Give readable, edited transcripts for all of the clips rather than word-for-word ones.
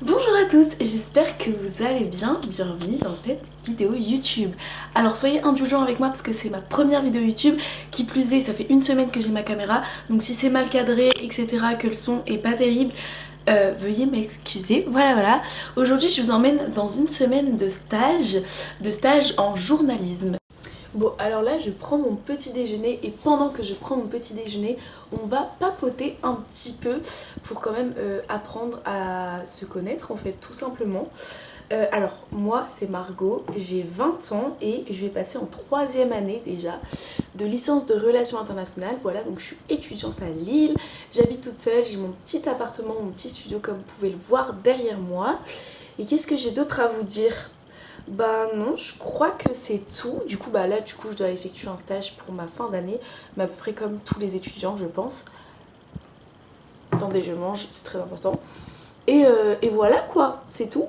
Bonjour à tous, j'espère que vous allez bien, bienvenue dans cette vidéo YouTube. Alors soyez indulgents avec moi parce que c'est ma première vidéo YouTube, qui plus est ça fait une semaine que j'ai ma caméra, donc si c'est mal cadré etc, que le son est pas terrible, veuillez m'excuser, voilà. Aujourd'hui je vous emmène dans une semaine de stage en journalisme. Bon alors là je prends mon petit déjeuner et pendant que je prends mon petit déjeuner on va papoter un petit peu pour quand même apprendre à se connaître en fait tout simplement. Alors moi c'est Margot, j'ai 20 ans et je vais passer en 3e année déjà de licence de relations internationales. Voilà, donc je suis étudiante à Lille, j'habite toute seule, j'ai mon petit appartement, mon petit studio comme vous pouvez le voir derrière moi. Et qu'est-ce que j'ai d'autre à vous dire ? Bah non, je crois que c'est tout. Du coup, là, je dois effectuer un stage pour ma fin d'année, mais à peu près comme tous les étudiants, je pense. Attendez, je mange, c'est très important. Et voilà quoi, c'est tout.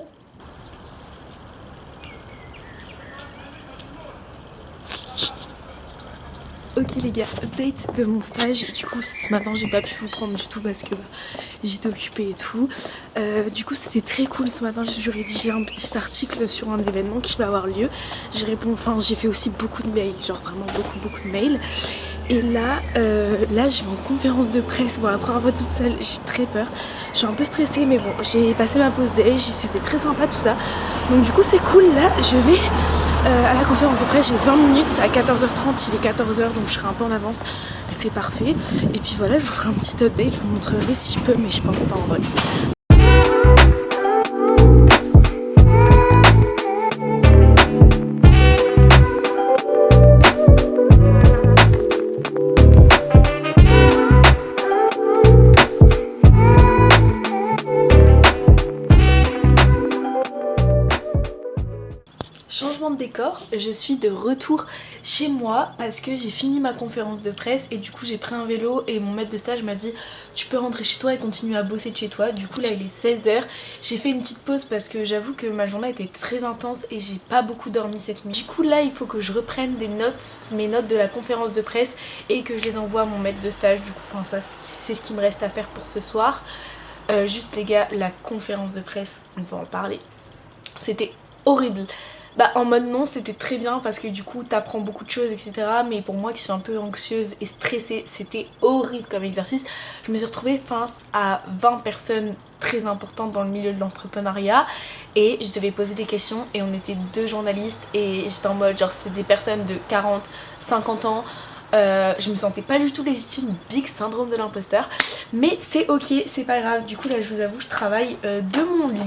Ok les gars, update de mon stage. Du coup ce matin j'ai pas pu vous prendre du tout parce que j'étais occupée et tout. Du coup c'était très cool ce matin, j'ai rédigé un petit article sur un événement qui va avoir lieu. J'ai fait aussi beaucoup de mails, genre vraiment beaucoup de mails. Et là je vais en conférence de presse, bon la première fois toute seule, j'ai très peur. Je suis un peu stressée mais bon, j'ai passé ma pause déj, c'était très sympa tout ça. Donc du coup c'est cool, là je vais à la conférence de presse, j'ai 20 minutes, c'est à 14h30, il est 14h donc je serai un peu en avance, c'est parfait. Et puis voilà, je vous ferai un petit update, je vous montrerai si je peux mais je pense pas en vrai. Changement de décor, je suis de retour chez moi parce que j'ai fini ma conférence de presse et du coup j'ai pris un vélo et mon maître de stage m'a dit tu peux rentrer chez toi et continuer à bosser de chez toi. Du coup là il est 16h, j'ai fait une petite pause parce que j'avoue que ma journée était très intense et j'ai pas beaucoup dormi cette nuit. Du coup là il faut que je reprenne mes notes de la conférence de presse et que je les envoie à mon maître de stage. Du coup ça c'est ce qui me reste à faire pour ce soir. Juste les gars, la conférence de presse, on va en parler, c'était horrible. En mode non, c'était très bien parce que du coup t'apprends beaucoup de choses etc, mais pour moi qui suis un peu anxieuse et stressée, c'était horrible comme exercice. Je me suis retrouvée face à 20 personnes très importantes dans le milieu de l'entrepreneuriat et je devais poser des questions et on était 2 journalistes et j'étais en mode genre c'était des personnes de 40, 50 ans. Je me sentais pas du tout légitime, big syndrome de l'imposteur, mais c'est ok, c'est pas grave. Du coup là je vous avoue je travaille de mon lit,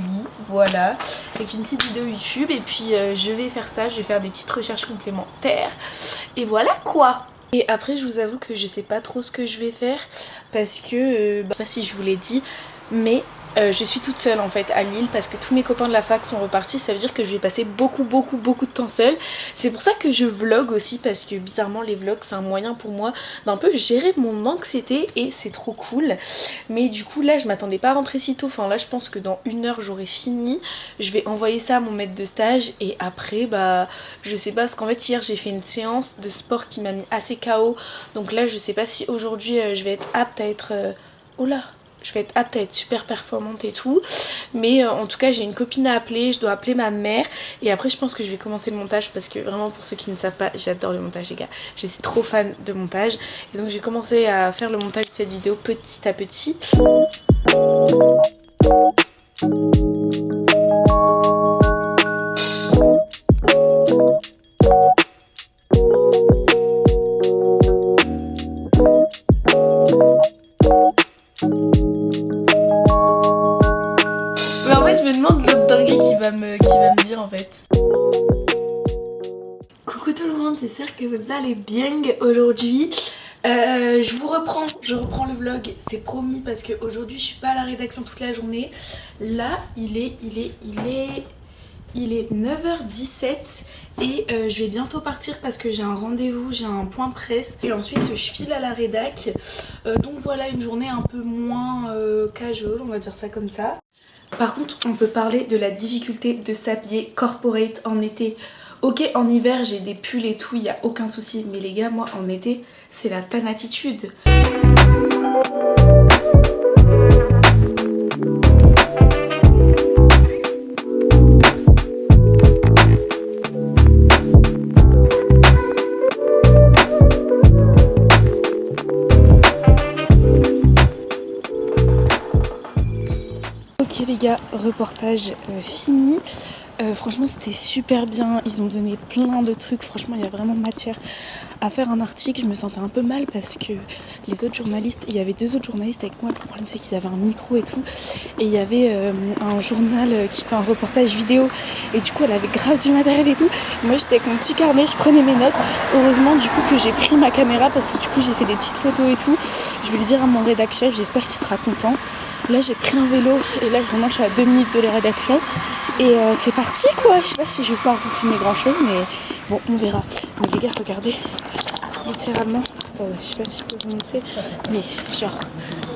voilà, avec une petite vidéo YouTube et puis je vais faire ça, je vais faire des petites recherches complémentaires et voilà quoi. Et après je vous avoue que je sais pas trop ce que je vais faire parce que, je sais pas si je vous l'ai dit, mais je suis toute seule en fait à Lille parce que tous mes copains de la fac sont repartis. Ça veut dire que je vais passer beaucoup de temps seule. C'est pour ça que je vlog aussi parce que bizarrement les vlogs c'est un moyen pour moi d'un peu gérer mon anxiété et c'est trop cool. Mais du coup là je m'attendais pas à rentrer si tôt. Enfin là je pense que dans 1 heure j'aurai fini. Je vais envoyer ça à mon maître de stage et après je sais pas parce qu'en fait hier j'ai fait une séance de sport qui m'a mis assez KO. Donc là je sais pas si aujourd'hui je vais être apte à être... je vais être apte à être super performante et tout. Mais en tout cas j'ai une copine à appeler, je dois appeler ma mère. Et après je pense que je vais commencer le montage parce que vraiment pour ceux qui ne savent pas, j'adore le montage les gars. Je suis trop fan de montage. Et donc j'ai commencé à faire le montage de cette vidéo petit à petit. Mais en fait je me demande l'autre dinguerie qui va me dire en fait. Coucou tout le monde, j'espère que vous allez bien aujourd'hui. Je reprends le vlog, c'est promis parce qu'aujourd'hui je suis pas à la rédaction toute la journée. Là il est 9h17 et je vais bientôt partir parce que j'ai un rendez-vous, j'ai un point presse et ensuite je file à la rédac. Donc voilà une journée un peu moins casual, on va dire ça comme ça. Par contre on peut parler de la difficulté de s'habiller corporate en été. Ok en hiver j'ai des pulls et tout, il n'y a aucun souci, mais les gars moi en été c'est la tanatitude. Ok les gars, reportage fini. Franchement c'était super bien, ils ont donné plein de trucs, franchement il y a vraiment matière à faire un article. Je me sentais un peu mal parce que les autres journalistes, il y avait 2 autres journalistes avec moi, le problème c'est qu'ils avaient un micro et tout, et il y avait un journal qui fait un reportage vidéo et du coup elle avait grave du matériel et tout. Moi j'étais avec mon petit carnet, je prenais mes notes. Heureusement du coup que j'ai pris ma caméra parce que du coup j'ai fait des petites photos et tout. Je vais le dire à mon rédac chef, j'espère qu'il sera content. Là j'ai pris un vélo et là vraiment je suis à 2 minutes de la rédaction. Et c'est parti quoi, je sais pas si je vais pouvoir vous filmer grand chose mais bon on verra. Mais les gars regardez, littéralement, attendez je sais pas si je peux vous montrer, mais genre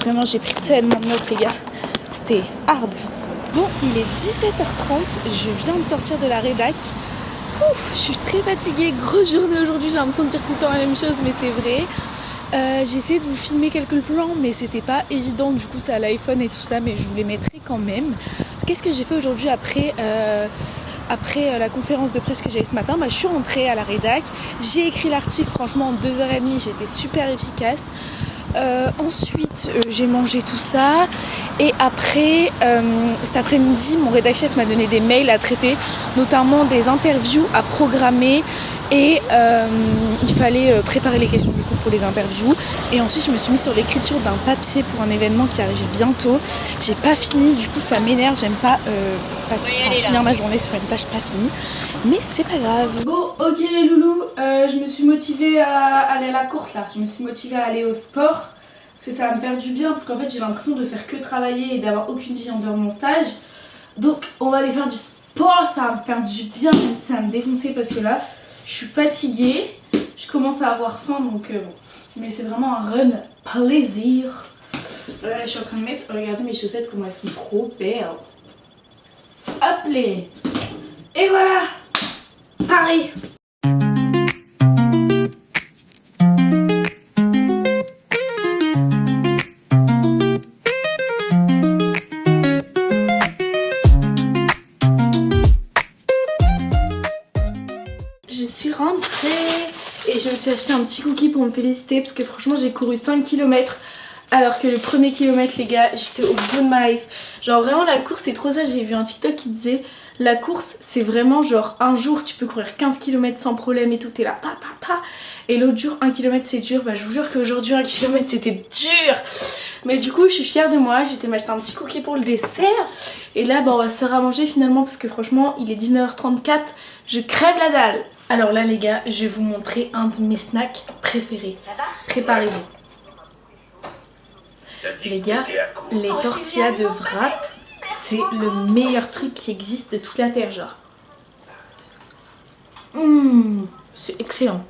vraiment j'ai pris tellement de notes les gars, c'était hard. Bon il est 17h30, je viens de sortir de la rédac. Ouf, je suis très fatiguée, grosse journée aujourd'hui, j'ai l'impression de dire tout le temps la même chose mais c'est vrai. J'ai essayé de vous filmer quelques plans mais c'était pas évident, du coup c'est à l'iPhone et tout ça, mais je vous les mettrai quand même. Qu'est-ce que j'ai fait aujourd'hui après la conférence de presse que j'ai eu ce matin? Je suis rentrée à la rédac, j'ai écrit l'article, franchement en 2h30 j'étais super efficace. Ensuite j'ai mangé tout ça et après cet après-midi mon rédac chef m'a donné des mails à traiter, notamment des interviews à programmer et il fallait préparer les questions du coup pour les interviews. Et ensuite je me suis mise sur l'écriture d'un papier pour un événement qui arrive bientôt. J'ai pas fini, du coup ça m'énerve, j'aime pas finir ma journée sur une tâche pas finie, mais c'est pas grave. Bon ok les loulous, je me suis motivée à aller à la course là, je me suis motivée à aller au sport parce que ça va me faire du bien, parce qu'en fait j'ai l'impression de faire que travailler et d'avoir aucune vie en dehors de mon stage. Donc on va aller faire du sport, ça va me faire du bien même si ça va me défoncer parce que là je suis fatiguée, je commence à avoir faim donc bon. Mais c'est vraiment un run plaisir. Là je suis en train de mettre, regardez mes chaussettes comment elles sont trop belles. Hop les. Et voilà. Paris. Je suis rentrée et je me suis acheté un petit cookie pour me féliciter parce que franchement j'ai couru 5 km alors que le premier kilomètre les gars j'étais au bout de ma life. Genre vraiment la course c'est trop ça, j'ai vu un TikTok qui disait la course c'est vraiment genre un jour tu peux courir 15 km sans problème et tout, t'es là pa pa pa, et l'autre jour 1 km c'est dur. Je vous jure qu'aujourd'hui 1 km c'était dur. Mais du coup je suis fière de moi, j'étais m'acheter un petit cookie pour le dessert. Et là on va se faire à manger finalement parce que franchement il est 19h34, je crève la dalle. Alors là les gars, je vais vous montrer un de mes snacks préférés. Préparez-vous. Les gars, les tortillas de wrap, c'est le meilleur truc qui existe de toute la terre genre. C'est excellent.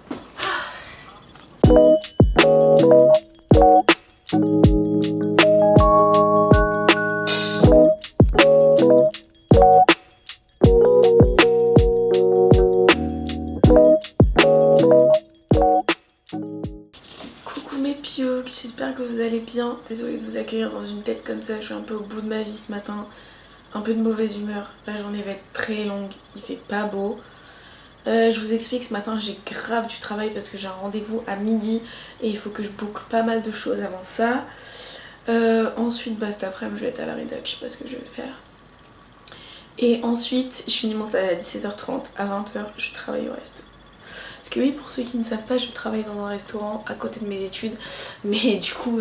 J'espère que vous allez bien. Désolée de vous accueillir dans une tête comme ça, je suis un peu au bout de ma vie ce matin. Un peu de mauvaise humeur, la journée va être très longue, il fait pas beau. Je vous explique, ce matin j'ai grave du travail parce que j'ai un rendez-vous à midi et il faut que je boucle pas mal de choses avant ça. Ensuite cet après-midi je vais être à la rédac, je sais pas ce que je vais faire. Et ensuite je finis mon stage à 17h30, à 20h je travaille au resto. Parce que oui, pour ceux qui ne savent pas, je travaille dans un restaurant à côté de mes études. Mais du coup,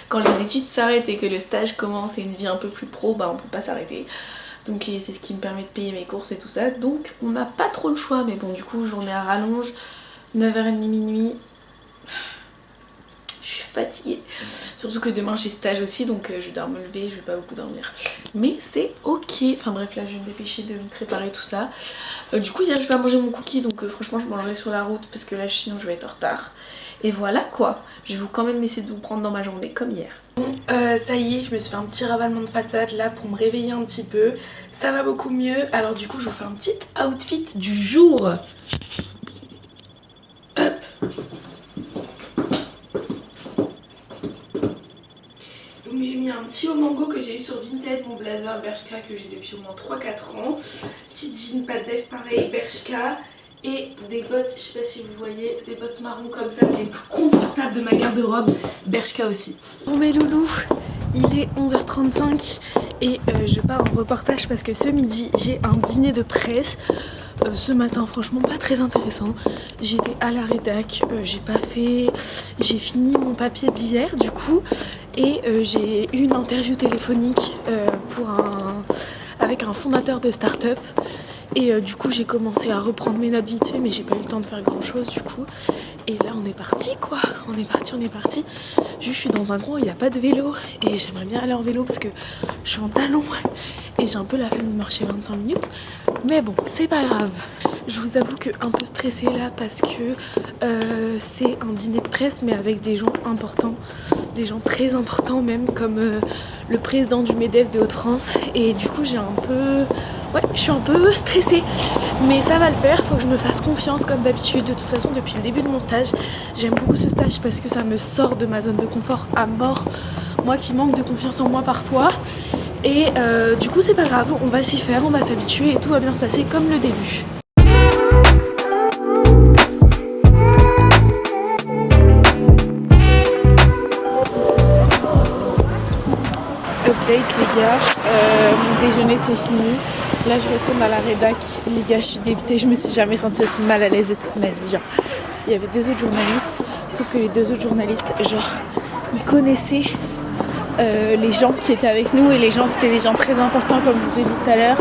quand les études s'arrêtent et que le stage commence et une vie un peu plus pro, on peut pas s'arrêter. Donc c'est ce qui me permet de payer mes courses et tout ça. Donc on n'a pas trop le choix. Mais bon, du coup, journée à rallonge, 9h30 minuit. Je suis fatiguée. Surtout que demain j'ai stage aussi, donc je dois me lever, je vais pas beaucoup dormir. Mais c'est ok. Enfin bref, là je vais me dépêcher de me préparer tout ça. Du coup hier je vais pas manger mon cookie, donc franchement je mangerai sur la route parce que là sinon je vais être en retard. Et voilà quoi, je vais quand même essayer de vous prendre dans ma journée comme hier. Bon, ça y est, je me suis fait un petit ravalement de façade là pour me réveiller un petit peu. Ça va beaucoup mieux, alors du coup je vous fais un petit outfit du jour. Hop. Donc j'ai mis un petit haut mango que j'ai eu sur Vinted, mon blazer Bershka que j'ai depuis au moins 3-4 ans. Petit jean, pas de def pareil, Bershka. Et des bottes, je sais pas si vous voyez, des bottes marron comme ça, les plus confortables de ma garde-robe, Bershka aussi. Bon mes loulous, Il est 11h35 et je pars en reportage parce que ce midi j'ai un dîner de presse. Ce matin franchement pas très intéressant. J'étais à la rédac, j'ai fini mon papier d'hier du coup et j'ai eu une interview téléphonique avec un fondateur de start-up. Et du coup j'ai commencé à reprendre mes notes vite fait mais j'ai pas eu le temps de faire grand chose du coup. Et là on est parti quoi, on est parti. Je suis dans un coin où il n'y a pas de vélo et j'aimerais bien aller en vélo parce que je suis en talons et j'ai un peu la flemme de marcher 25 minutes. Mais bon, c'est pas grave. Je vous avoue que un peu stressée là parce que c'est un dîner de presse mais avec des gens importants, des gens très importants même comme le président du MEDEF de Hauts-de-France et du coup je suis un peu stressée mais ça va le faire, faut que je me fasse confiance comme d'habitude. De toute façon depuis le début de mon stage, j'aime beaucoup ce stage parce que ça me sort de ma zone de confort à mort, moi qui manque de confiance en moi parfois. Et du coup c'est pas grave, on va s'y faire, on va s'habituer et tout va bien se passer comme le début. Update les gars, mon déjeuner c'est fini. Là je retourne à la rédac. Les gars je suis dépitée, je me suis jamais sentie aussi mal à l'aise de toute ma vie. Genre, il y avait 2 autres journalistes, sauf que les 2 autres journalistes, genre, ils connaissaient les gens qui étaient avec nous et les gens c'était des gens très importants comme je vous ai dit tout à l'heure.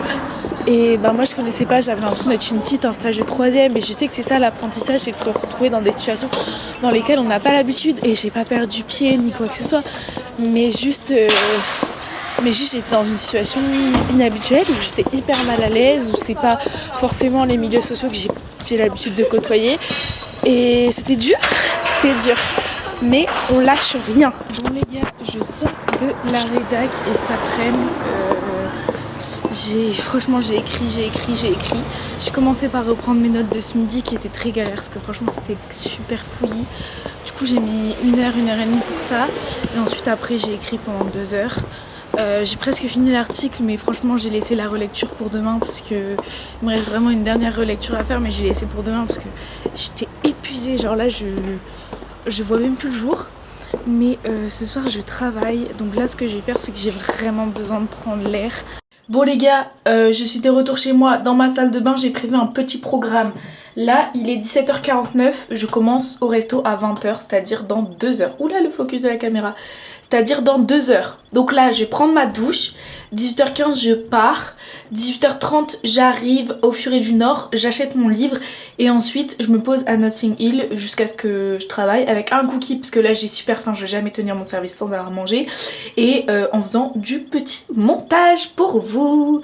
Et bah moi je connaissais pas, j'avais l'impression d'être une petite, un stage de 3e et je sais que c'est ça l'apprentissage, c'est de se retrouver dans des situations dans lesquelles on n'a pas l'habitude et j'ai pas perdu pied ni quoi que ce soit, mais juste j'étais dans une situation inhabituelle où j'étais hyper mal à l'aise, où c'est pas forcément les milieux sociaux que j'ai l'habitude de côtoyer et c'était dur, mais on lâche rien. Bon les gars, je sors de la rédac et cet après-midi j'ai écrit. J'ai commencé par reprendre mes notes de ce midi qui étaient très galères parce que franchement c'était super fouillis. Du coup j'ai mis 1 heure, 1 heure et demie pour ça. Et ensuite après j'ai écrit pendant 2 heures. J'ai presque fini l'article mais franchement j'ai laissé la relecture pour demain parce que il me reste vraiment une dernière relecture à faire, mais j'ai laissé pour demain parce que j'étais épuisée. Genre là je vois même plus le jour. Mais ce soir je travaille, donc là ce que je vais faire c'est que j'ai vraiment besoin de prendre l'air. Bon les gars, je suis de retour chez moi dans ma salle de bain, j'ai prévu un petit programme. Là il est 17h49, je commence au resto à 20h, c'est-à-dire dans 2 heures. Oula le focus de la caméra. C'est-à-dire dans 2 heures. Donc là je vais prendre ma douche, 18h15 je pars, 18h30 j'arrive au Furet du Nord, j'achète mon livre et ensuite je me pose à Notting Hill jusqu'à ce que je travaille avec un cookie parce que là j'ai super faim, je vais jamais tenir mon service sans avoir mangé et en faisant du petit montage pour vous.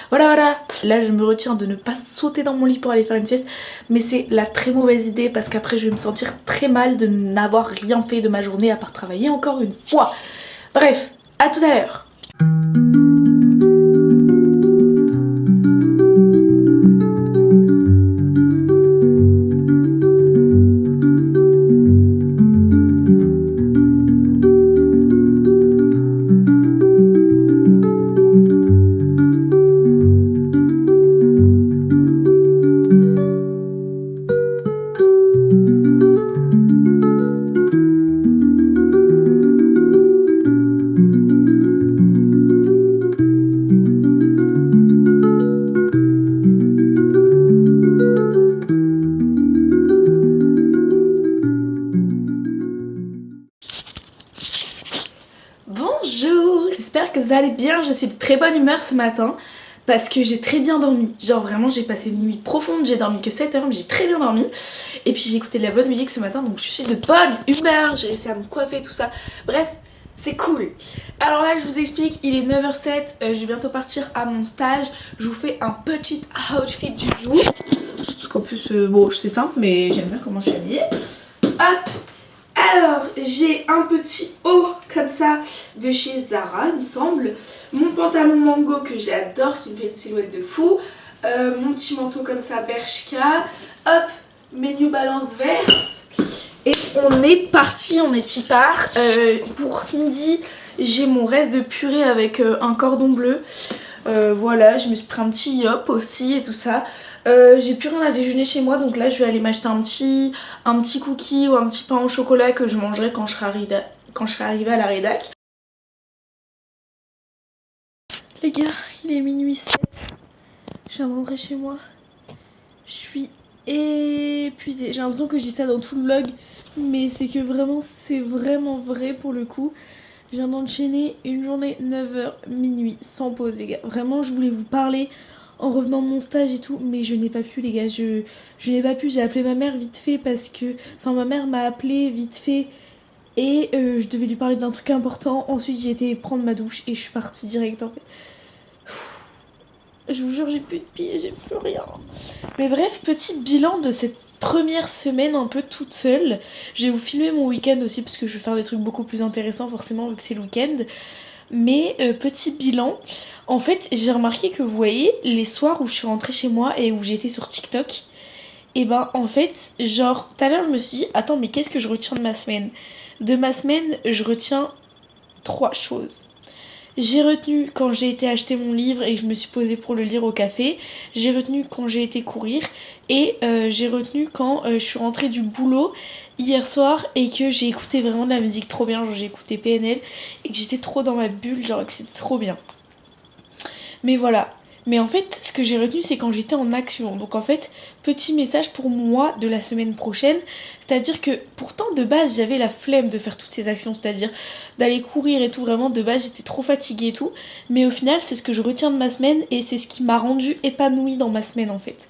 Voilà. Là je me retiens de ne pas sauter dans mon lit pour aller faire une sieste, mais c'est la très mauvaise idée parce qu'après je vais me sentir très mal de n'avoir rien fait de ma journée à part travailler encore une fois. Bref, à tout à l'heure. Bonjour, j'espère que vous allez bien, je suis de très bonne humeur ce matin parce que j'ai très bien dormi. Genre vraiment j'ai passé une nuit profonde, j'ai dormi que 7 heures mais j'ai très bien dormi. Et puis j'ai écouté de la bonne musique ce matin donc je suis de bonne humeur, j'ai réussi à me coiffer tout ça. Bref, c'est cool. Alors là je vous explique, il est 9h07, je vais bientôt partir à mon stage. Je vous fais un petit outfit du jour. Parce qu'en plus, bon c'est simple mais j'aime bien comment je suis habillée. Hop. Alors, j'ai un petit haut comme ça de chez Zara, il me semble. Mon pantalon mango que j'adore, qui me fait une silhouette de fou. Mon petit manteau comme ça, Bershka. Hop, mes New Balance vertes. Et on est parti, on est y part. Pour ce midi, j'ai mon reste de purée avec un cordon bleu. Voilà, je me suis pris un petit yop aussi et tout ça. J'ai plus rien à déjeuner chez moi donc là je vais aller m'acheter un petit cookie ou un petit pain au chocolat que je mangerai quand je serai arrivée à la rédac. Il est minuit 7. Je viens de rentrer chez moi. Je suis épuisée. J'ai l'impression que je dis ça dans tout le vlog, mais c'est que vraiment, c'est vraiment vrai pour le coup. Je viens d'enchaîner une journée 9h, minuit, sans pause, les gars. Vraiment, je voulais vous parler en revenant de mon stage et tout, mais je n'ai pas pu, les gars. Je n'ai pas pu. J'ai appelé ma mère vite fait parce que... Enfin, ma mère m'a appelé vite fait et je devais lui parler d'un truc important. Ensuite, j'ai été prendre ma douche et je suis partie direct, en fait. Je vous jure, j'ai plus de pieds, j'ai plus rien. Mais bref, petit bilan de cette première semaine un peu toute seule. Je vais vous filmer mon week-end aussi parce que je vais faire des trucs beaucoup plus intéressants forcément vu que c'est le week-end. Mais petit bilan, en fait j'ai remarqué que vous voyez les soirs où je suis rentrée chez moi et où j'étais sur TikTok, et ben en fait genre tout à l'heure je me suis dit attends mais qu'est-ce que je retiens de ma semaine. De ma semaine je retiens 3 choses. J'ai retenu quand j'ai été acheter mon livre et que je me suis posée pour le lire au café. J'ai retenu quand j'ai été courir. Et j'ai retenu quand je suis rentrée du boulot hier soir et que j'ai écouté vraiment de la musique trop bien. Genre j'ai écouté PNL et que j'étais trop dans ma bulle, genre que c'était trop bien. Mais voilà. Mais en fait, ce que j'ai retenu, c'est quand j'étais en action. Donc en fait, petit message pour moi de la semaine prochaine. C'est-à-dire que pourtant, de base, j'avais la flemme de faire toutes ces actions. C'est-à-dire d'aller courir et tout. Vraiment, de base, j'étais trop fatiguée et tout. Mais au final, c'est ce que je retiens de ma semaine et c'est ce qui m'a rendue épanouie dans ma semaine en fait.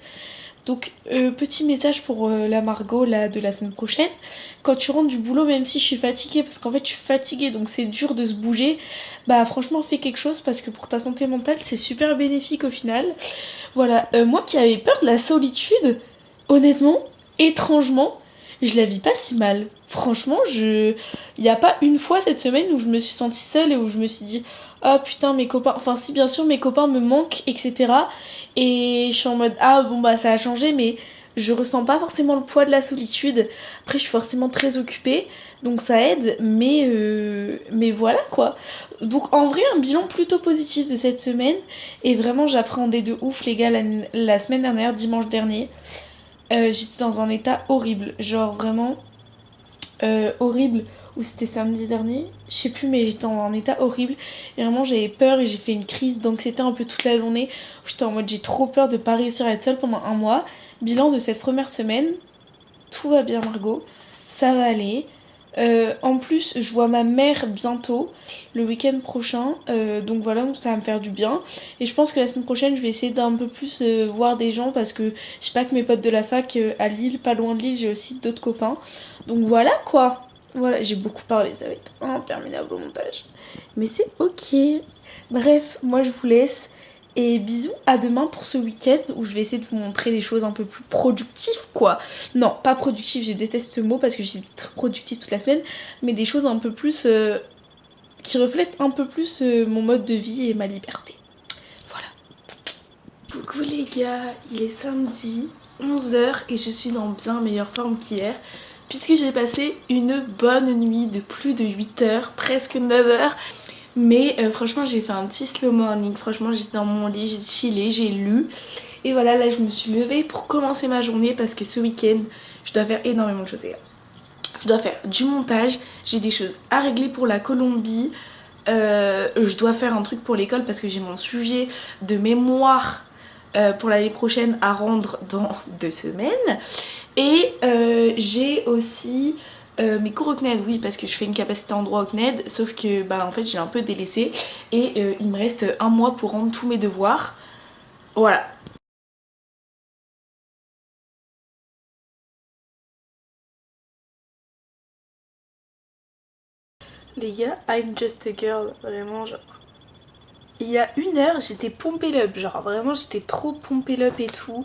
Donc, petit message pour la Margot là, de la semaine prochaine. Quand tu rentres du boulot, même si je suis fatiguée, parce qu'en fait je suis fatiguée donc c'est dur de se bouger, bah franchement fais quelque chose parce que pour ta santé mentale c'est super bénéfique au final. Voilà, moi qui avais peur de la solitude, honnêtement, étrangement, je la vis pas si mal. Franchement, il n'y a pas une fois cette semaine où je me suis sentie seule et où je me suis dit oh putain mes copains, enfin si bien sûr mes copains me manquent, etc. Et je suis en mode ah bon bah ça a changé mais je ressens pas forcément le poids de la solitude. Après je suis forcément très occupée donc ça aide mais voilà quoi. Donc en vrai un bilan plutôt positif de cette semaine et vraiment j'appréhendais de ouf les gars la semaine dernière, dimanche dernier. J'étais dans un état horrible, genre vraiment horrible, ou c'était samedi dernier, je sais plus, mais j'étais dans un état horrible et vraiment j'avais peur et j'ai fait une crise d'anxiété un peu toute la journée où j'étais en mode j'ai trop peur de pas réussir à être seule pendant un mois. Bilan de cette première semaine, tout va bien Margot, ça va aller. En plus je vois ma mère bientôt le week-end prochain, donc voilà, donc ça va me faire du bien et je pense que la semaine prochaine je vais essayer d'un peu plus voir des gens parce que je sais pas que mes potes de la fac à Lille, pas loin de Lille, j'ai aussi d'autres copains, donc voilà quoi. Voilà, j'ai beaucoup parlé, ça va être interminable au montage, mais c'est ok. Bref, moi je vous laisse et bisous, à demain pour ce week-end où je vais essayer de vous montrer des choses un peu plus productives quoi. Non, pas productives, je déteste ce mot parce que j'étais très productive toute la semaine, mais des choses un peu plus qui reflètent un peu plus mon mode de vie et ma liberté. Voilà. Coucou les gars, il est samedi 11h et je suis en bien meilleure forme qu'hier puisque j'ai passé une bonne nuit de plus de 8h, presque 9h. Mais franchement j'ai fait un petit slow morning, franchement j'étais dans mon lit, j'ai chillé, j'ai lu. Et voilà, là je me suis levée pour commencer ma journée parce que ce week-end je dois faire énormément de choses les gars. Je dois faire du montage, j'ai des choses à régler pour la Colombie, je dois faire un truc pour l'école parce que j'ai mon sujet de mémoire pour l'année prochaine à rendre dans 2 semaines. Et j'ai aussi mes cours au CNED, oui, parce que je fais une capacité en droit au CNED, sauf que bah en fait j'ai un peu délaissé et il me reste un mois pour rendre tous mes devoirs. Voilà. Les gars, I'm just a girl, vraiment genre. Il y a 1 heure, j'étais pompée up, genre vraiment j'étais trop pompée up et tout.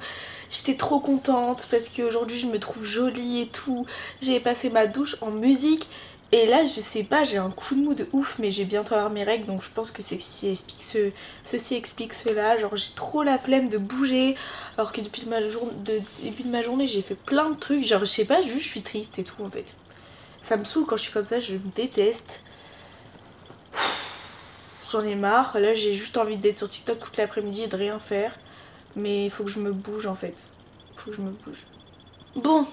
J'étais trop contente parce qu'aujourd'hui je me trouve jolie et tout. J'ai passé ma douche en musique et là je sais pas, j'ai un coup de mou de ouf mais j'ai bientôt avoir mes règles donc je pense que ceci explique cela. Genre j'ai trop la flemme de bouger alors que depuis début de ma journée j'ai fait plein de trucs. Genre je sais pas, juste je suis triste et tout en fait. Ça me saoule quand je suis comme ça, je me déteste. J'en ai marre, là j'ai juste envie d'être sur TikTok toute l'après-midi et de rien faire. Mais il faut que je me bouge en fait. Faut que je me bouge. Bon,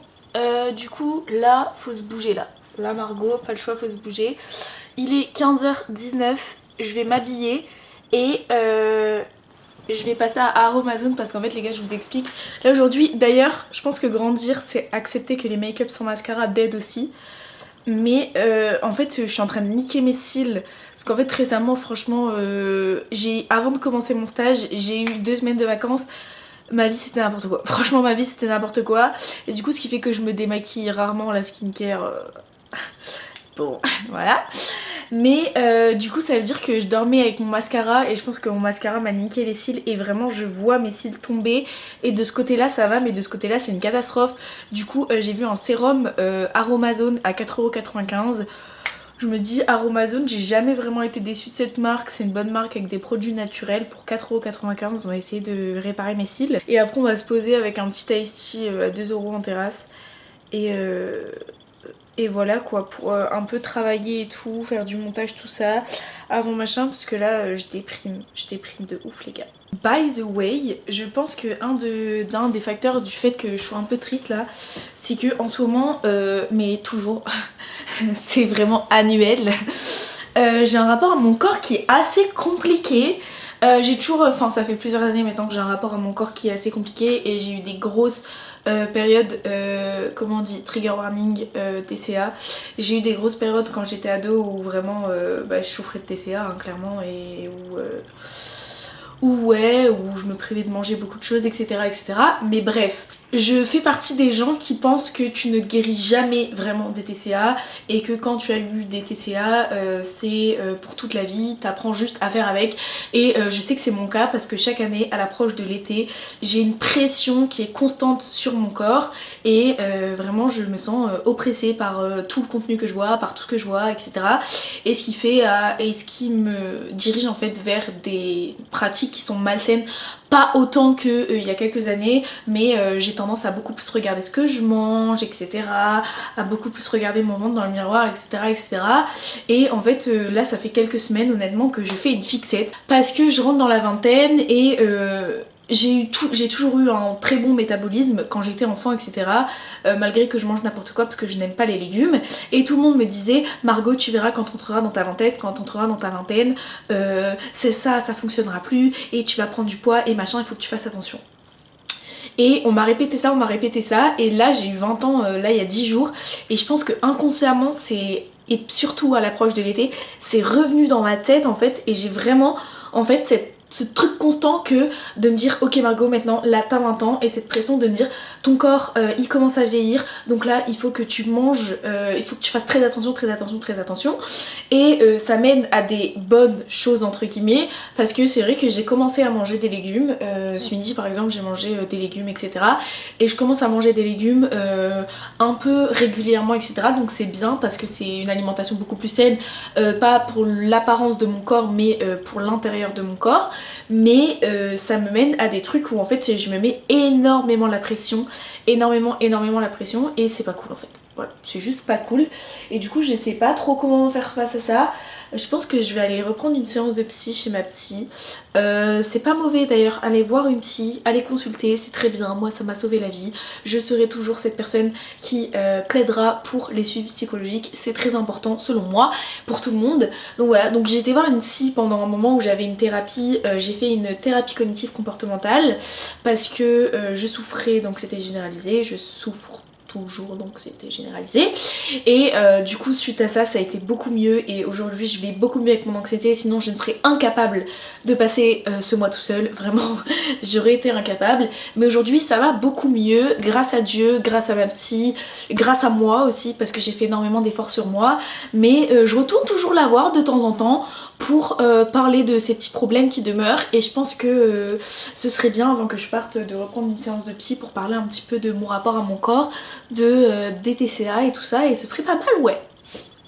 du coup là faut se bouger là. Là Margot, pas le choix, faut se bouger. Il est 15h19, je vais m'habiller et je vais passer à Aromazone parce qu'en fait les gars je vous explique. Là aujourd'hui d'ailleurs je pense que grandir c'est accepter que les make-up sans mascara dead aussi. Mais en fait je suis en train de niquer mes cils. Parce qu'en fait récemment franchement avant de commencer mon stage j'ai eu 2 semaines de vacances. Ma vie c'était n'importe quoi. Franchement ma vie c'était n'importe quoi. Et du coup ce qui fait que je me démaquille rarement la skincare. Bon voilà. Mais du coup ça veut dire que je dormais avec mon mascara et je pense que mon mascara m'a niqué les cils et vraiment je vois mes cils tomber et de ce côté là ça va mais de ce côté là c'est une catastrophe. Du coup j'ai vu un sérum Aromazone à 4,95 €. Je me dis Aromazone, j'ai jamais vraiment été déçue de cette marque, c'est une bonne marque avec des produits naturels pour 4,95 €. On va essayer de réparer mes cils et après on va se poser avec un petit iced tea à 2 € en terrasse et voilà quoi, pour un peu travailler et tout, faire du montage, tout ça, avant machin, parce que là je déprime de ouf les gars. By the way, je pense que d'un des facteurs du fait que je sois un peu triste là, c'est que en ce moment, mais toujours, c'est vraiment annuel, j'ai un rapport à mon corps qui est assez compliqué. J'ai toujours, enfin ça fait plusieurs années maintenant que j'ai un rapport à mon corps qui est assez compliqué et j'ai eu des grosses périodes, comment on dit, trigger warning, TCA. J'ai eu des grosses périodes quand j'étais ado où vraiment je souffrais de TCA hein, clairement et où je me privais de manger beaucoup de choses etc. Mais bref. Je fais partie des gens qui pensent que tu ne guéris jamais vraiment des TCA et que quand tu as eu des TCA c'est pour toute la vie, t'apprends juste à faire avec et je sais que c'est mon cas parce que chaque année à l'approche de l'été j'ai une pression qui est constante sur mon corps et vraiment je me sens oppressée par tout le contenu que je vois, par tout ce que je vois etc. Et ce qui me dirige en fait vers des pratiques qui sont malsaines. Pas autant que il y a quelques années, mais j'ai tendance à beaucoup plus regarder ce que je mange, etc. À beaucoup plus regarder mon ventre dans le miroir, etc. Et en fait, là, ça fait quelques semaines, honnêtement, que je fais une fixette. Parce que je rentre dans la vingtaine et j'ai toujours eu un très bon métabolisme quand j'étais enfant etc. Malgré que je mange n'importe quoi parce que je n'aime pas les légumes et tout le monde me disait Margot tu verras quand tu entreras dans ta vingtaine c'est ça fonctionnera plus et tu vas prendre du poids et machin il faut que tu fasses attention. Et on m'a répété ça et là j'ai eu 20 ans là il y a 10 jours et je pense que inconsciemment et surtout à l'approche de l'été c'est revenu dans ma tête en fait et j'ai vraiment en fait ce truc constant que de me dire ok Margot maintenant là t'as 20 ans et cette pression de me dire ton corps il commence à vieillir donc là il faut que tu manges, il faut que tu fasses très attention et ça mène à des bonnes choses entre guillemets parce que c'est vrai que j'ai commencé à manger des légumes, ce midi par exemple j'ai mangé des légumes etc et je commence à manger des légumes un peu régulièrement etc donc c'est bien parce que c'est une alimentation beaucoup plus saine, pas pour l'apparence de mon corps mais pour l'intérieur de mon corps. Mais ça me mène à des trucs où en fait je me mets énormément la pression et c'est pas cool en fait. Voilà, c'est juste pas cool et du coup je sais pas trop comment faire face à ça. Je pense que je vais aller reprendre une séance de psy chez ma psy. C'est pas mauvais d'ailleurs, aller voir une psy, aller consulter, c'est très bien, moi ça m'a sauvé la vie. Je serai toujours cette personne qui plaidera pour les suivis psychologiques, c'est très important selon moi, pour tout le monde. Donc voilà, donc j'ai été voir une psy pendant un moment où j'avais une thérapie, j'ai fait une thérapie cognitive comportementale parce que je souffrais, donc c'était généralisé, je souffre toujours donc c'était généralisé et du coup suite à ça ça a été beaucoup mieux et aujourd'hui je vais beaucoup mieux avec mon anxiété sinon je ne serais incapable de passer ce mois tout seul vraiment j'aurais été incapable mais aujourd'hui ça va beaucoup mieux grâce à Dieu, grâce à ma psy, grâce à moi aussi parce que j'ai fait énormément d'efforts sur moi mais je retourne toujours la voir de temps en temps pour parler de ces petits problèmes qui demeurent et je pense que ce serait bien avant que je parte de reprendre une séance de psy pour parler un petit peu de mon rapport à mon corps, des TCA et tout ça et ce serait pas mal ouais.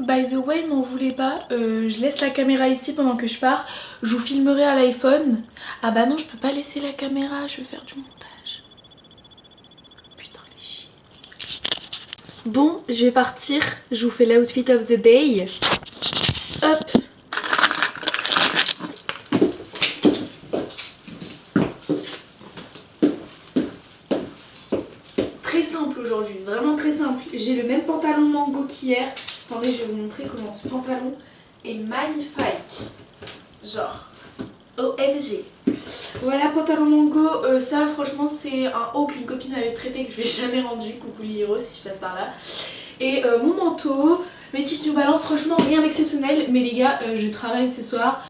By the way, m'en voulez pas, je laisse la caméra ici pendant que je pars, je vous filmerai à l'iPhone. Ah bah non je peux pas laisser la caméra, je vais faire du montage. Putain les chiens. Bon je vais partir, je vous fais l'outfit of the day. Hop. Très simple aujourd'hui, vraiment très simple. J'ai le même pantalon mango qu'hier. Attendez, je vais vous montrer comment ce pantalon est magnifique. Genre, OMG. Voilà, pantalon mango, ça franchement c'est un haut qu'une copine m'avait prêté que je lui ai jamais rendu. Coucou Liro si je passe par là. Et mon manteau, mes petites New Balance, franchement rien d'exceptionnel. Mais les gars, je travaille ce soir.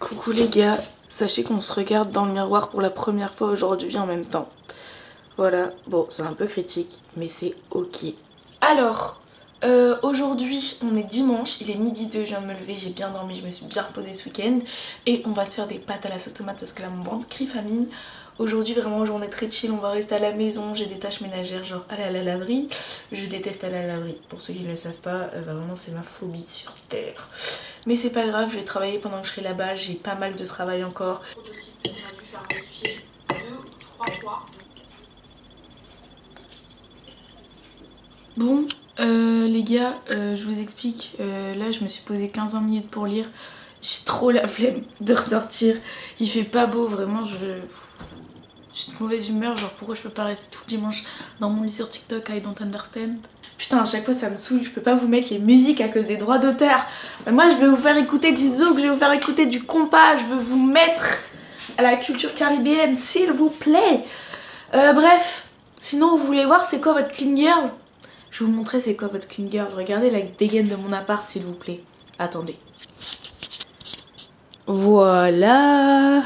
Coucou les gars, sachez qu'on se regarde dans le miroir pour la première fois aujourd'hui en même temps. Voilà, bon c'est un peu critique mais c'est ok. Alors, aujourd'hui on est dimanche, il est midi 2, je viens de me lever, j'ai bien dormi, je me suis bien reposée ce week-end. Et on va se faire des pâtes à la sauce tomate parce que là mon ventre crie famine. Aujourd'hui vraiment journée très chill, on va rester à la maison, j'ai des tâches ménagères genre aller à la laverie. Je déteste aller à la laverie, pour ceux qui ne le savent pas, vraiment c'est ma phobie sur terre. Mais c'est pas grave, je vais travailler pendant que je serai là-bas, j'ai pas mal de travail encore. Prototype, on a dû faire modifier 2 ou 3 fois. Bon, les gars, je vous explique, là je me suis posé 15-20 minutes pour lire. J'ai trop la flemme de ressortir, il fait pas beau, vraiment j'ai de mauvaise humeur, genre pourquoi je peux pas rester tout le dimanche dans mon lit sur TikTok, I don't understand. Putain, à chaque fois ça me saoule, je peux pas vous mettre les musiques à cause des droits d'auteur. Mais moi je vais vous faire écouter du zouk, je vais vous faire écouter du compas, je veux vous mettre à la culture caribéenne, s'il vous plaît. Bref, sinon vous voulez voir c'est quoi votre clean girl? Je vais vous montrer c'est quoi votre clean girl. Regardez la dégaine de mon appart s'il vous plaît. Attendez. Voilà.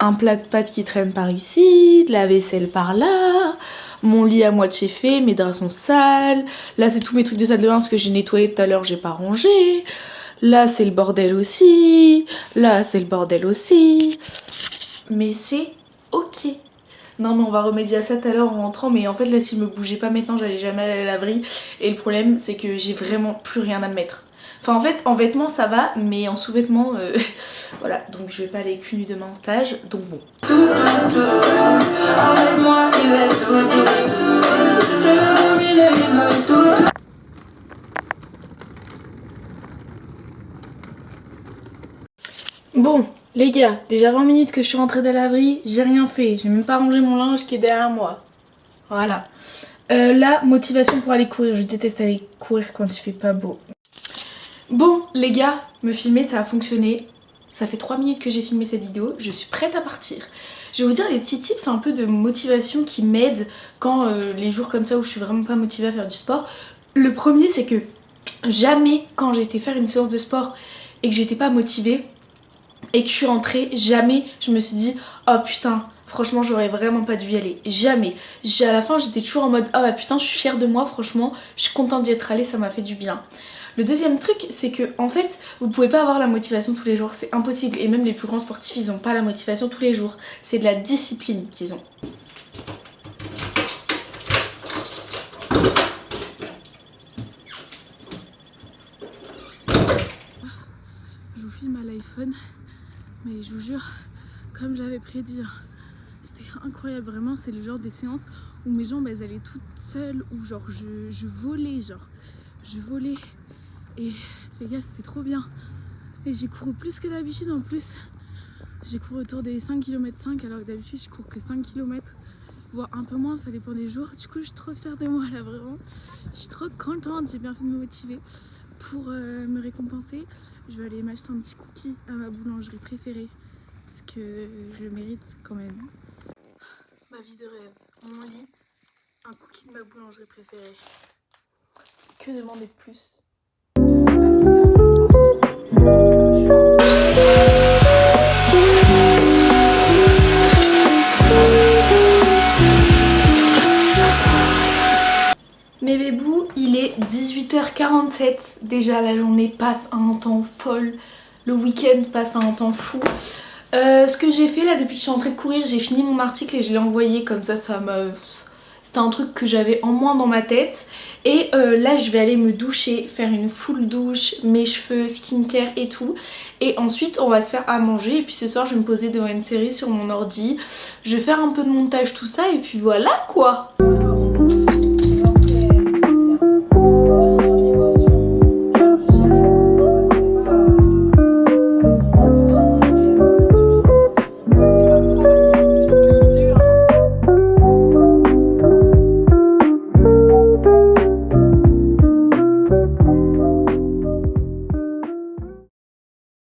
Un plat de pâtes qui traîne par ici, de la vaisselle par là, mon lit à moitié fait, mes draps sont sales, là c'est tous mes trucs de salle de bain parce que j'ai nettoyé tout à l'heure, j'ai pas rangé, là c'est le bordel aussi, là c'est le bordel aussi, mais c'est ok. Non mais on va remédier à ça tout à l'heure en rentrant, mais en fait là si je me bougeais pas maintenant j'allais jamais aller à la laverie et le problème c'est que j'ai vraiment plus rien à me mettre. Enfin en fait en vêtements ça va mais en sous-vêtements voilà donc je vais pas aller cul nu demain en stage donc bon. Bon les gars, déjà 20 minutes que je suis rentrée de la laverie, j'ai rien fait, j'ai même pas rangé mon linge qui est derrière moi. Voilà. Là, motivation pour aller courir, je déteste aller courir quand il fait pas beau. Bon les gars, me filmer ça a fonctionné. Ça fait 3 minutes que j'ai filmé cette vidéo, je suis prête à partir. Je vais vous dire les petits tips un peu de motivation qui m'aident quand les jours comme ça où je suis vraiment pas motivée à faire du sport. Le premier c'est que jamais quand j'ai été faire une séance de sport et que j'étais pas motivée et que je suis rentrée, jamais je me suis dit oh putain franchement j'aurais vraiment pas dû y aller, jamais. À la fin j'étais toujours en mode oh bah putain je suis fière de moi, franchement je suis contente d'y être allée, ça m'a fait du bien. Le deuxième truc c'est que en fait vous pouvez pas avoir la motivation tous les jours, c'est impossible et même les plus grands sportifs ils ont pas la motivation tous les jours, c'est de la discipline qu'ils ont. Je vous filme à l'iPhone mais je vous jure comme j'avais prédit c'était incroyable vraiment, c'est le genre des séances où mes jambes elles allaient toutes seules ou genre je volais et les gars c'était trop bien et j'ai couru plus que d'habitude en plus, j'ai couru autour des 5 km 5 alors que d'habitude je cours que 5 km voire un peu moins, ça dépend des jours. Du coup je suis trop fière de moi là vraiment, je suis trop contente, j'ai bien fait de me motiver. Pour me récompenser je vais aller m'acheter un petit cookie à ma boulangerie préférée parce que je le mérite quand même. Ma vie de rêve, mon lit, un cookie de ma boulangerie préférée. Que demander de plus? Mes bébous, il est 18h47. Déjà la journée passe à un temps folle. Le week-end passe à un temps fou. Ce que j'ai fait là depuis que je suis en train de courir, j'ai fini mon article et je l'ai envoyé comme ça m'a... C'était un truc que j'avais en moins dans ma tête. Et là je vais aller me doucher, faire une full douche, mes cheveux, skincare et tout. Et ensuite on va se faire à manger et puis ce soir je vais me poser devant une série sur mon ordi. Je vais faire un peu de montage tout ça et puis voilà quoi.